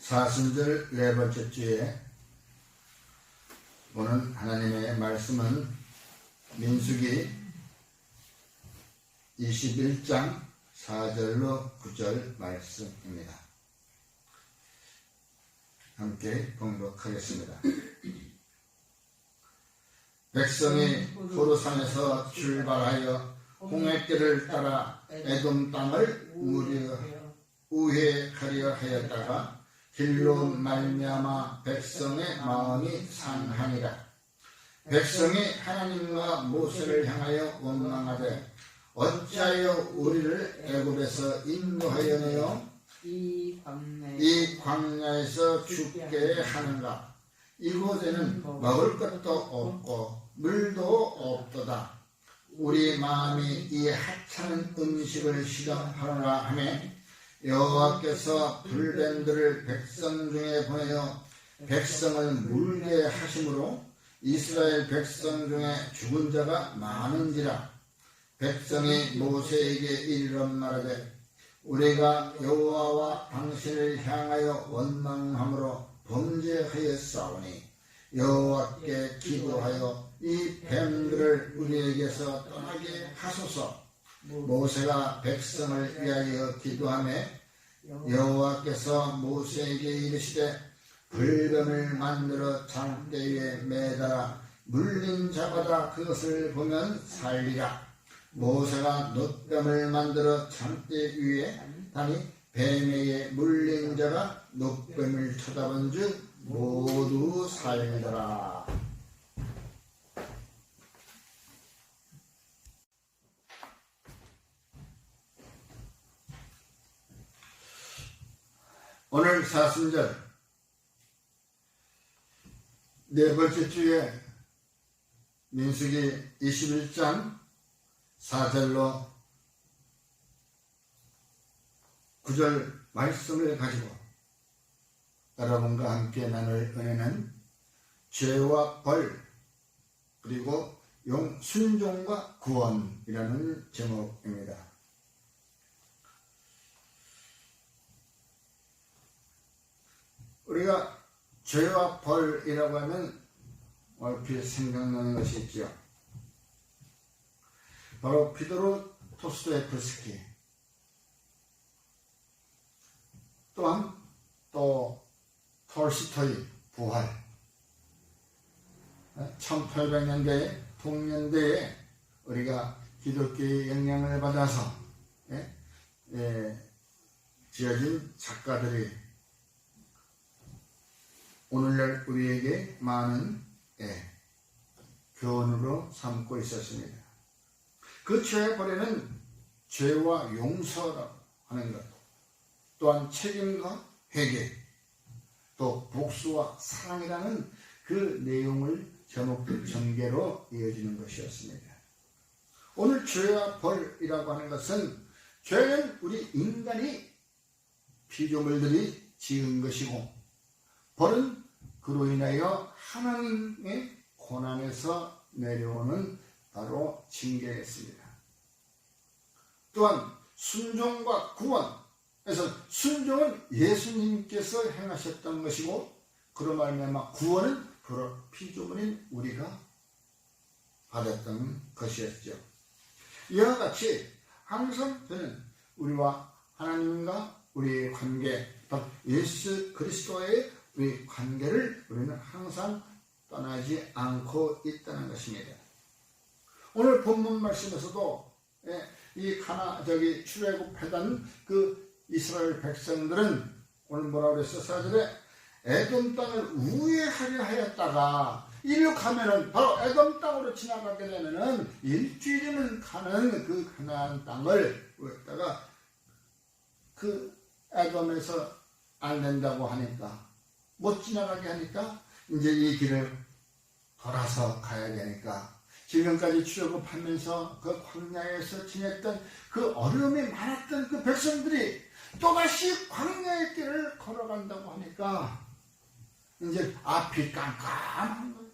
사순절 네 번째 주에 오늘 하나님의 말씀은 민수기 21장 4절로 9절 말씀입니다. 함께 봉독하겠습니다. 백성이 호르산에서 출발하여 홍해길을 따라 에돔 땅을 우회하려 하였다가 길로 말미암아 백성의 마음이 상하니라. 백성이 하나님과 모세를 향하여 원망하되 어찌하여 우리를 애굽에서 인도하여 내어 이 광야에서 죽게 하는가. 이곳에는 먹을 것도 없고 물도 없도다. 우리 마음이 이 하찮은 음식을 싫어하노라 하며 여호와께서 불뱀들을 백성 중에 보내어 백성을 물게 하심으로 이스라엘 백성 중에 죽은 자가 많은지라. 백성이 모세에게 이르러 말하되 우리가 여호와와 당신을 향하여 원망함으로 범죄하였사오니 여호와께 기도하여 이 뱀들을 우리에게서 떠나게 하소서. 모세가 백성을 위하여 기도하며 여호와께서 모세에게 이르시되 불뱀을 만들어 장대 위에 매달아 물린 자마다 그것을 보면 살리라. 모세가 놋뱀을 만들어 장대 위에 다니 뱀에게 물린 자가 놋뱀을 쳐다본 즉 모두 살더라. 오늘 사순절 네 번째 주에 민수기 21장 4절로 9절 말씀을 가지고 여러분과 함께 나눌 은혜는 죄와 벌 그리고 순종과 구원이라는 제목입니다. 우리가 죄와 벌이라고 하면 얼핏 생각나는 것이 있죠. 바로 피도르 토스토예프스키, 또한 또 톨스토이 부활, 1800년대 동년대에 우리가 기독교의 영향을 받아서 지어진 작가들이 오늘날 우리에게 많은 교훈으로 삼고 있었습니다. 그 죄의 벌에는 죄와 용서라고 하는 것, 또한 책임과 회개, 또 복수와 사랑이라는 그 내용을 제목들 전개로 이어지는 것이었습니다. 오늘 죄와 벌이라고 하는 것은 죄는 우리 인간이 피조물들이 지은 것이고 벌은 그로 인하여 하나님의 고난에서 내려오는 바로 징계였습니다. 또한 순종과 구원, 그래서 순종은 예수님께서 행하셨던 것이고 그로 말미암아 구원은 바로 피조물인 우리가 받았던 것이었죠. 이와 같이 항상 저는 우리와 하나님과 우리의 관계, 예수 그리스도의 우리 관계를 우리는 항상 떠나지 않고 있다는 것입니다. 오늘 본문 말씀에서도 이 출애굽하던 그 이스라엘 백성들은 오늘 뭐라고 그랬어? 4절에 에돔 땅을 우회하려 하였다가 이리로 가면은 바로 에돔 땅으로 지나가게 되면은 일주일이면 가는 그 가나안 땅을 우회했다가 그 에돔에서 안 된다고 하니까 못 지나가게 하니까 이제 이 길을 돌아서 가야 되니까 지금까지 출애굽하면서 그 광야에서 지냈던 그 어려움이 많았던 그 백성들이 또다시 광야의 길을 걸어간다고 하니까 이제 앞이 깜깜한 거예요.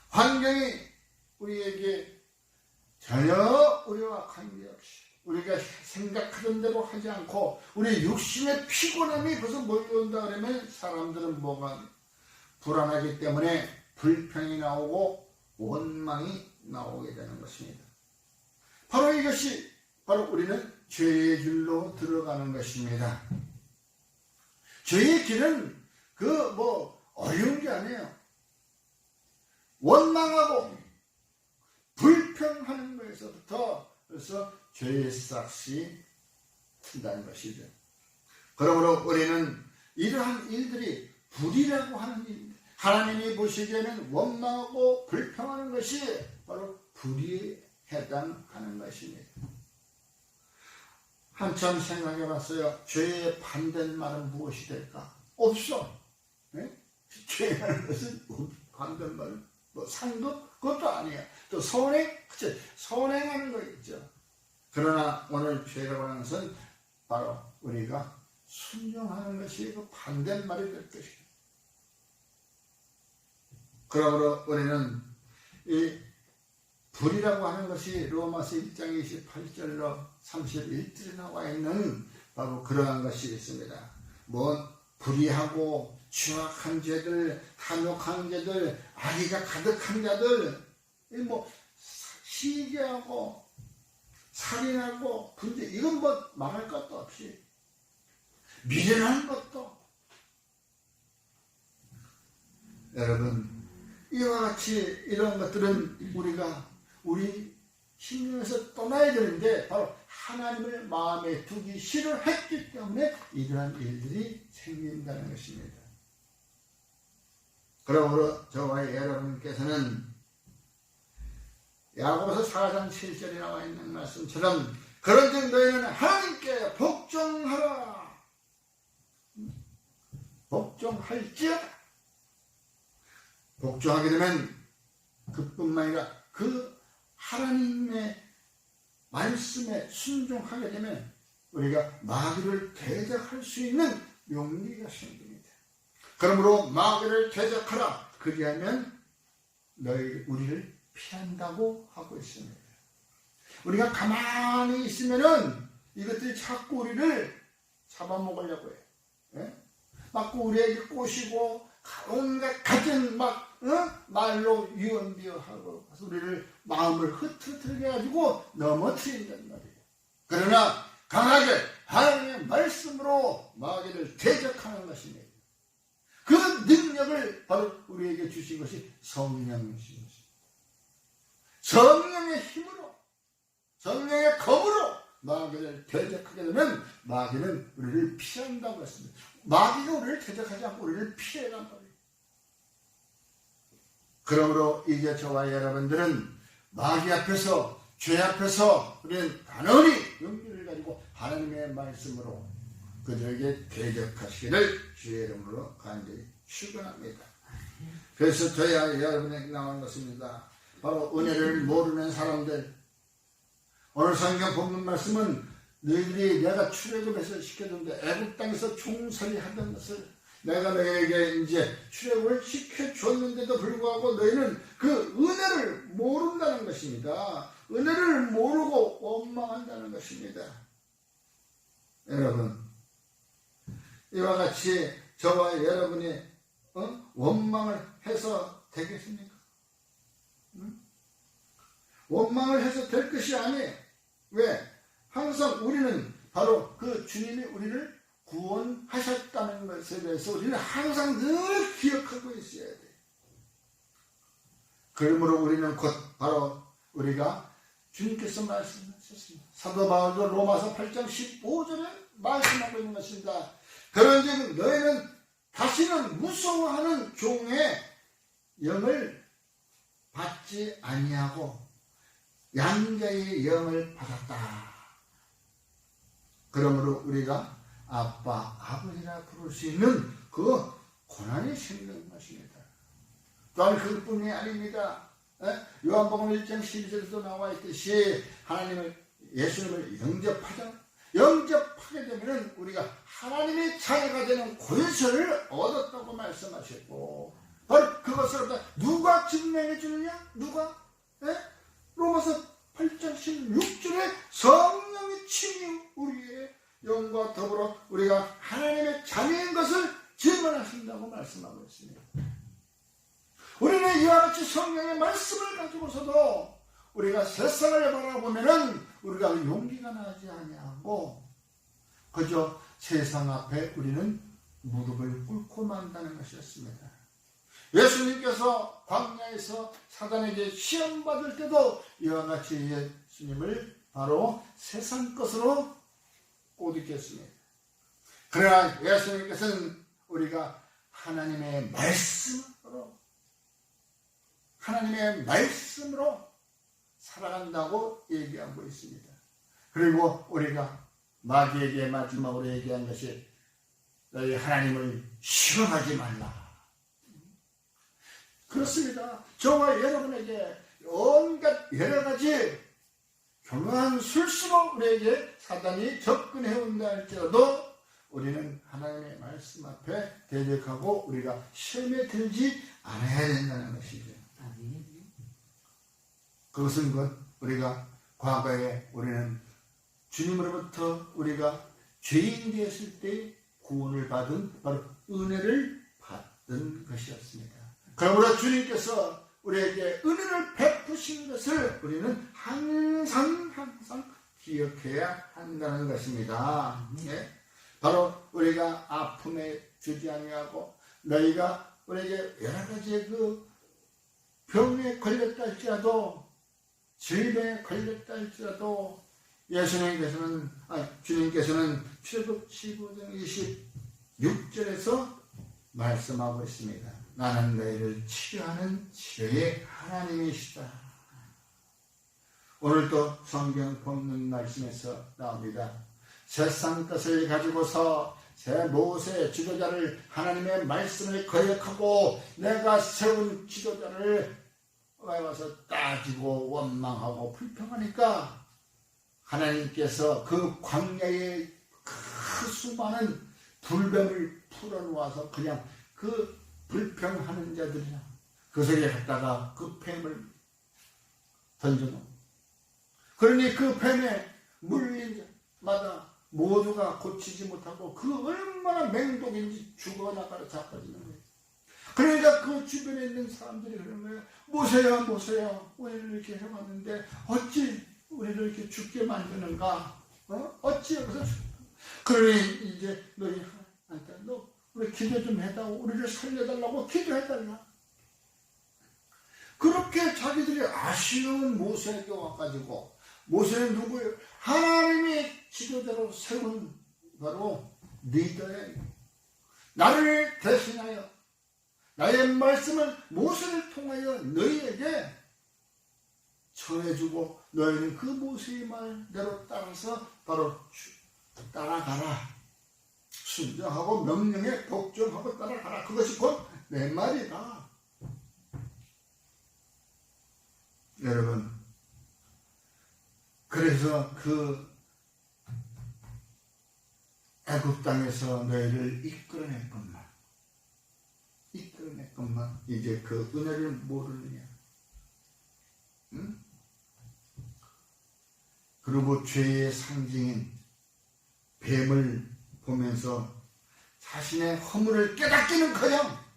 환경이 우리에게 전혀 우리와 관계없이 우리가 생각하던 대로 하지 않고 우리 육신의 피곤함이 벌써 몰려온다 그러면 사람들은 뭐가 불안하기 때문에 불평이 나오고 원망이 나오게 되는 것입니다. 바로 이것이 바로 우리는 죄의 길로 들어가는 것입니다. 죄의 길은 어려운 게 아니에요. 원망하고 불평하는 것에서부터 벌써 죄의 싹이 튼다는 것이죠. 그러므로 우리는 이러한 일들이 불이라고 하는 일, 하나님이 보시기에는 원망하고 불평하는 것이 바로 불에 해당하는 것입니다. 한참 생각해 봤어요. 죄의 반대말은 무엇이 될까? 없어. 네? 죄라는 것은 반대말은 상급? 그것도 아니에요. 또 선행? 그치? 선행하는 거 있죠. 그러나 오늘 죄라고 하는 것은 바로 우리가 순종하는 것이 그 반대말이 될 것이다. 그러므로 우리는 이 불이라고 하는 것이 로마서 1장 28절로 31절에 나와 있는 바로 그러한 것이 있습니다. 불의하고 추악한 죄들, 탐욕한 죄들, 악의가 가득한 자들, 시기하고 살인하고 분쟁, 이건 말할 것도 없이 미련한 것도. 여러분, 이와 같이 이런 것들은 우리 심령에서 떠나야 되는데 바로 하나님을 마음에 두기 싫어했기 때문에 이러한 일들이 생긴다는 것입니다. 그러므로 저와 여러분께서는 야고보서 4장 7절에 나와 있는 말씀처럼 그런즉 너희는 하나님께 복종하라. 복종할지어다. 복종하게 되면 그뿐만 아니라 그 하나님의 말씀에 순종하게 되면 우리가 마귀를 대적할 수 있는 용기가 생깁니다. 그러므로 마귀를 대적하라. 그리하면 우리를 피한다고 하고 있습니다. 우리가 가만히 있으면은 이것들이 자꾸 우리를 잡아먹으려고 해요. 예? 막 우리에게 꼬시고 온갖 같은 말로 유언비어하고 우리를 마음을 흐트러뜨리게 해가지고 넘어뜨린단 말이에요. 그러나 강하게 하나님의 말씀으로 마귀를 대적하는 것입니다. 그 능력을 바로 우리에게 주신 것이 성령이십니다. 성령의 힘으로, 성령의 검으로 마귀를 대적하게 되면 마귀는 우리를 피한다고 했습니다. 마귀가 우리를 대적하지 않고 우리를 피해간 말이에요. 그러므로 이제 저와 여러분들은 마귀 앞에서, 죄 앞에서 우리는 단언히 용기를 가지고 하나님의 말씀으로 그들에게 대적하시기를 주의 이름으로 간절히 축원합니다. 그래서 저야 여러분에게 나온 것입니다. 바로 은혜를 모르는 사람들, 오늘 성경 본문 말씀은 너희들이 내가 출애굽해서 시켜줬는데 애굽 땅에서 종살이 하던 것을 내가 너희에게 이제 출애굽을 시켜줬는데도 불구하고 너희는 그 은혜를 모른다는 것입니다. 은혜를 모르고 원망한다는 것입니다. 여러분, 이와 같이 저와 여러분이 원망을 해서 되겠습니까? 원망을 해서 될 것이 아니에요. 왜? 항상 우리는 바로 그 주님이 우리를 구원하셨다는 것에 대해서 우리는 항상 늘 기억하고 있어야 돼요. 그러므로 우리는 곧 바로 우리가 주님께서 말씀하셨습니다. 사도 바울도 로마서 8장 15절에 말씀하고 있는 것입니다. 그런즉 너희는 다시는 무서워하는 종의 영을 받지 아니하고 양자의 영을 받았다. 그러므로 우리가 아빠, 아버지라 부를 수 있는 그 고난이 생기는 것입니다. 또한 그뿐이 아닙니다. 요한복음 1장 12절에도 나와 있듯이 예수님을 영접하게 되면 우리가 하나님의 자녀가 되는 권세를 얻었다고 말씀하셨고, 바로 그것을 누가 증명해 주느냐? 누가? 로마서 8장 16절에 성령이 가지고서도 우리가 세상을 바라보면은 우리가 용기가 나지 아니하고 그저 세상 앞에 우리는 무릎을 꿇고 만다는 것이었습니다. 예수님께서 광야에서 사단에게 시험 받을 때도 이와 같이 예수님을 바로 세상 것으로 꼬드겼습니다. 그러나 예수님께서는 우리가 하나님의 말씀으로 살아간다고 얘기하고 있습니다. 그리고 우리가 마귀에게 마지막으로 얘기한 것이 너희 하나님을 시험하지 말라. 그렇습니다. 저와 여러분에게 온갖 여러 가지 교묘한 술수로 우리에게 사단이 접근해 온다 할지라도 우리는 하나님의 말씀 앞에 대적하고 우리가 시험에 들지 않아야 된다는 것이죠. 그것은 우리가 과거에 우리는 주님으로부터 우리가 죄인 되었을 때 구원을 받은 바로 은혜를 받은 것이었습니다. 그러므로 주님께서 우리에게 은혜를 베푸신 것을 우리는 항상 기억해야 한다는 것입니다. 예? 바로 우리가 아픔에 주지 아니하고 너희가 우리에게 여러 가지의 그 병에 걸렸다 할지라도 질병에 걸렸다 할지라도 주님께서는 출애굽 15장 26절에서 말씀하고 있습니다. 나는 너희를 치료하는 치료의 하나님이시다. 오늘도 성경 본문 말씀에서 나옵니다. 세상 것을 가지고서 새 모세의 지도자를 하나님의 말씀을 거역하고 내가 세운 지도자를 와서 따지고 원망하고 불평하니까 하나님께서 그 광야에 그 수많은 불뱀을 풀어놓아서 그냥 그 불평하는 자들이나 그 속에 갖다가 그 뱀을 던져놓고 그러니 그 뱀에 물린 자마다 모두가 고치지 못하고 그 얼마나 맹독인지 죽어나가려 자빠지는 거예요. 그러니까 그 주변에 있는 사람들이 그러는 거예요. 모세야 우리를 이렇게 해왔는데 어찌 우리를 이렇게 죽게 만드는가? 어찌 여기서 그러니 이제 너희한테 너 우리 기도 좀 해달라고 우리를 살려달라고 기도해달라. 그렇게 자기들이 아쉬운 모세에게 와가지고 모세는 누구예요? 하나님이 지도자로 세운 바로 리더예요. 나를 대신하여 나의 말씀을 모세를 통하여 너희에게 전해주고 너희는 그 모세의 말대로 따라서 바로 따라가라. 순종하고 명령에 복종하고 따라가라. 그것이 곧 내 말이다. 여러분, 그래서 그 애굽 땅에서 너희를 이끌어낼 것만 이제 그 은혜를 모르느냐? 응? 그리고 죄의 상징인 뱀을 보면서 자신의 허물을 깨닫기는커녕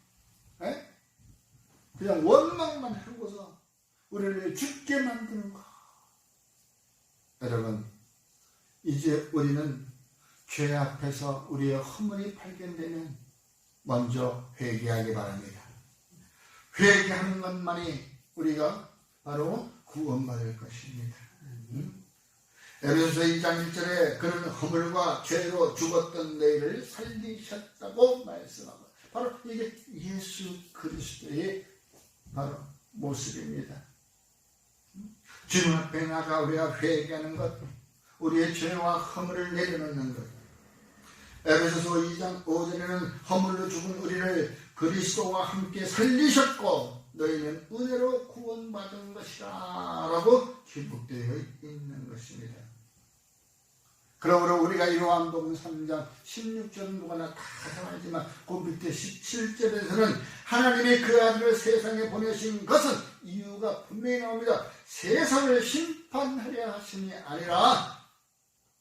그냥 원망만 하고서 우리를 죽게 만드는 거. 여러분, 이제 우리는 죄 앞에서 우리의 허물이 발견되면 먼저 회개하기 바랍니다. 회개하는 것만이 우리가 바로 구원받을 것입니다. 에베소서 2장 1절에 그는 허물과 죄로 죽었던 너희를 살리셨다고 말씀하고 바로 이게 예수 그리스도의 바로 모습입니다. 주님 앞에 나가 우리가 회개하는 것, 우리의 죄와 허물을 내려놓는 것. 에베소서 2장 5절에는 허물로 죽은 우리를 그리스도와 함께 살리셨고 너희는 은혜로 구원받은 것이라 라고 기록되어 있는 것입니다. 그러므로 우리가 요한복음 3장 16절은 누구나 다 알지만 그 밑에 17절에서는 하나님이 그 아들을 세상에 보내신 것은 이유가 분명히 나옵니다. 세상을 심판하려 하심이 아니라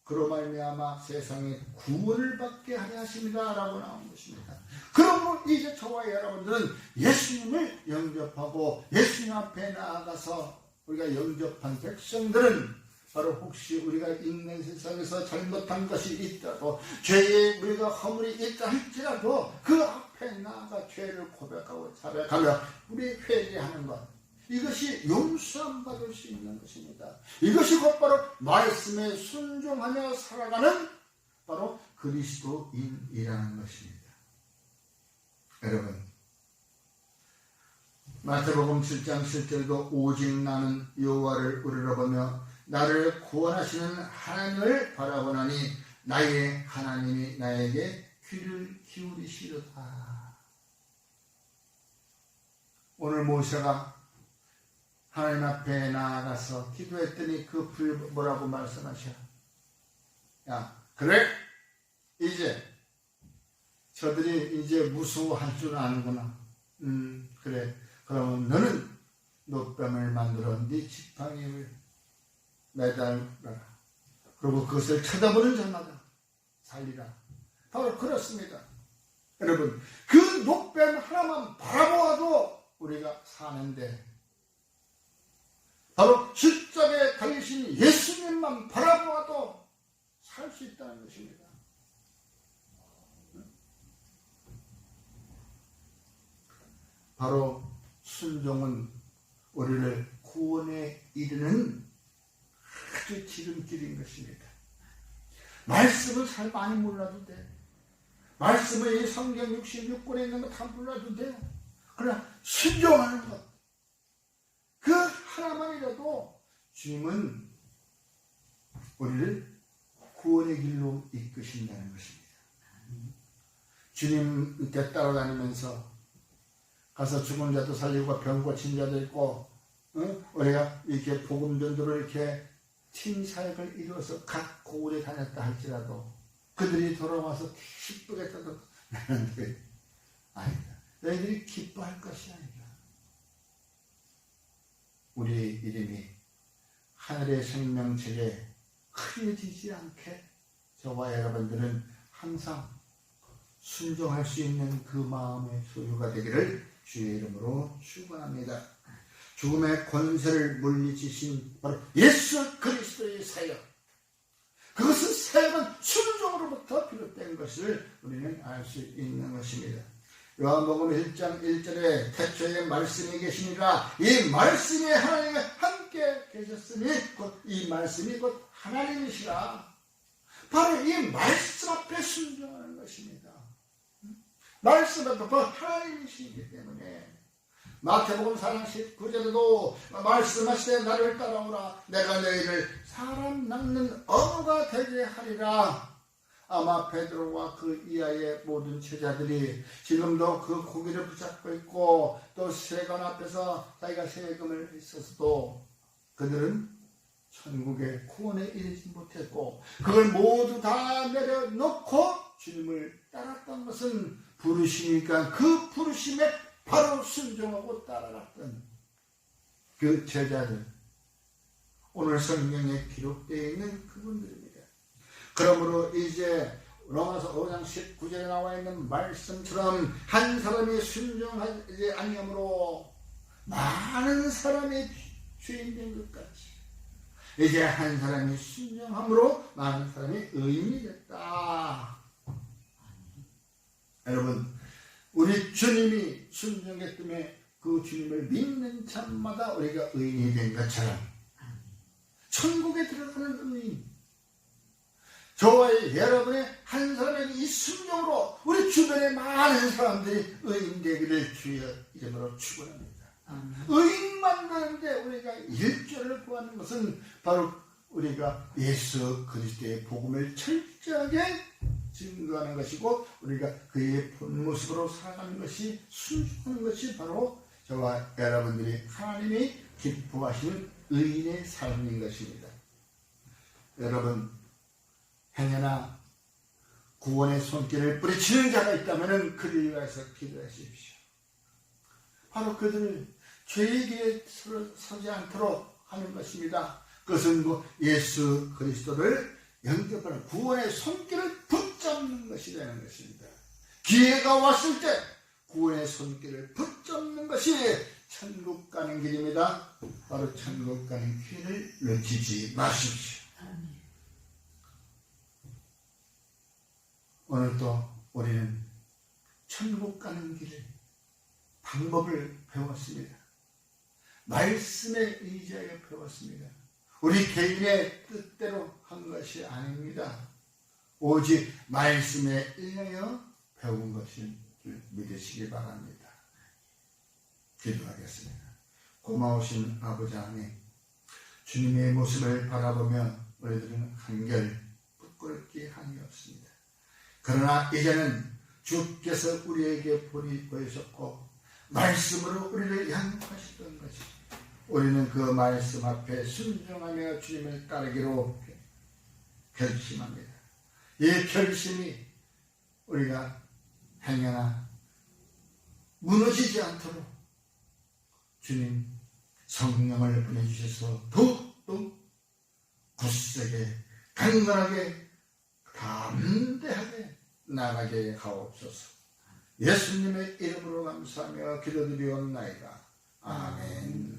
그로 말미암아 세상에 구원을 받게 하려 하십니다 라고 나온 것입니다. 그러므로 이제 저와 여러분들은 예수님을 영접하고 예수님 앞에 나아가서 우리가 영접한 백성들은 바로 혹시 우리가 있는 세상에서 잘못한 것이 있다고 죄에 우리가 허물이 있다 할지라도 그 앞에 나아가 죄를 고백하고 자백하며 우리 회개하는 것, 이것이 용서함 받을 수 있는 것입니다. 이것이 곧바로 말씀에 순종하며 살아가는 바로 그리스도인이라는 것입니다. 여러분, 마태복음 7장 7절도 오직 나는 여호와를 우러러보며 나를 구원하시는 하나님을 바라보나니 나의 하나님이 나에게 귀를 기울이시리다. 오늘 모세가 하나님 앞에 나아가서 기도했더니 그 불 뭐라고 말씀하셔? 야, 그래? 이제 저들이 이제 무서워할 줄 아는구나. 그래. 그러면 너는 노뱀을 만들어 네 지팡이를 매달아라. 그리고 그것을 쳐다보는 자마다 살리라. 바로 그렇습니다. 여러분, 그 노뱀 하나만 바라보아도 우리가 사는데 바로 십자가에 달리신 예수님만 바라보아도 살 수 있다는 것입니다. 바로 순종은 우리를 구원에 이르는 아주 지름길인 것입니다. 말씀을 잘 많이 몰라도 돼. 말씀을 이 성경 66권에 있는 거 다 몰라도 돼요. 그러나 순종하는 것, 그 하나만이라도 주님은 우리를 구원의 길로 이끄신다는 것입니다. 주님 밑에 따라다니면서 가서 죽은 자도 살리고 병 고친 자도 있고, 우리가 이렇게 복음 전도를 이렇게 팀 사역을 이루어서 각 고을에 다녔다 할지라도 그들이 돌아와서 기쁘게 떠들었는데 아니다. 너희들이 기뻐할 것이 아니라 우리 이름이 하늘의 생명책에 흐려지지 않게 저와 여러분들은 항상 순종할 수 있는 그 마음의 소유가 되기를 주의 이름으로 축원합니다. 죽음의 권세를 물리치신 바로 예수 그리스도의 사역, 그것은 사역은 순종으로부터 비롯된 것을 우리는 알 수 있는 것입니다. 요한복음 1장 1절에 태초에 말씀이 계시니라, 이 말씀이 하나님과 함께 계셨으니 곧 이 말씀이 곧 하나님이시라. 바로 이 말씀 앞에 순종하는 것입니다. 말씀 앞에 그 하나님이시기 때문에 마태복음 4장 19절에도 말씀하시되 나를 따라오라, 내가 너희를 사람 낚는 어부가 되게 하리라. 아마 베드로와 그 이하의 모든 제자들이 지금도 그 고기를 붙잡고 있고 또 세관 앞에서 자기가 세금을 있었어도 그들은 천국의 구원에 이르지 못했고 그걸 모두 다 내려놓고 주님을 따랐던 것은 부르시니까 그 부르심에 바로 순종하고 따라갔던 그 제자들, 오늘 성경에 기록되어 있는 그분들입니다. 그러므로 이제 로마서 5장 19절에 나와 있는 말씀처럼 한 사람이 순종하지 아니하므로 많은 사람이 죄인 된 것 같이 이제 한 사람이 순종함으로 많은 사람이 의인이 됐다. 여러분, 우리 주님이 순종했기 때문에 그 주님을 믿는 자마다 우리가 의인이 된 것처럼 천국에 들어가는 의인, 저와 여러분의 한 사람의 이 순종으로 우리 주변의 많은 사람들이 의인 되기를 주의 이름으로 축원합니다. 의인 만드는데 우리가 일조를 구하는 것은 바로 우리가 예수 그리스도의 복음을 철저하게 증거하는 것이고 우리가 그의 본모습으로 살아가는 것이, 순종하는 것이 바로 저와 여러분들이 하나님이 기뻐하시는 의인의 삶인 것입니다. 여러분, 행여나 구원의 손길을 뿌리치는 자가 있다면 그를 위해서 기도하십시오. 바로 그들을 죄의 길에 서지 않도록 하는 것입니다. 그것은 예수 그리스도를 영접하는 구원의 손길을 붙잡는 것이 되는 것입니다. 기회가 왔을 때 구원의 손길을 붙잡는 것이 천국 가는 길입니다. 바로 천국 가는 길을 놓치지 마십시오. 오늘도 우리는 천국 가는 길을 방법을 배웠습니다. 말씀에 의지하여 배웠습니다. 우리 개인의 뜻대로 한 것이 아닙니다. 오직 말씀에 의하여 배운 것인 줄 믿으시기 바랍니다. 기도하겠습니다. 고마우신 아버지 하나님, 주님의 모습을 바라보며 우리들은 한결 부끄럽게 한이 없습니다. 그러나 이제는 주께서 우리에게 본이 보이셨고 말씀으로 우리를 양육하셨던 것이, 우리는 그 말씀 앞에 순종하며 주님을 따르기로 결심합니다. 이 결심이 우리가 행여나 무너지지 않도록 주님 성령을 보내주셔서 더욱더 굳세게 강건하게 담대하게 나가게 하옵소서. 예수님의 이름으로 감사하며 기도드리옵나이다. 아멘.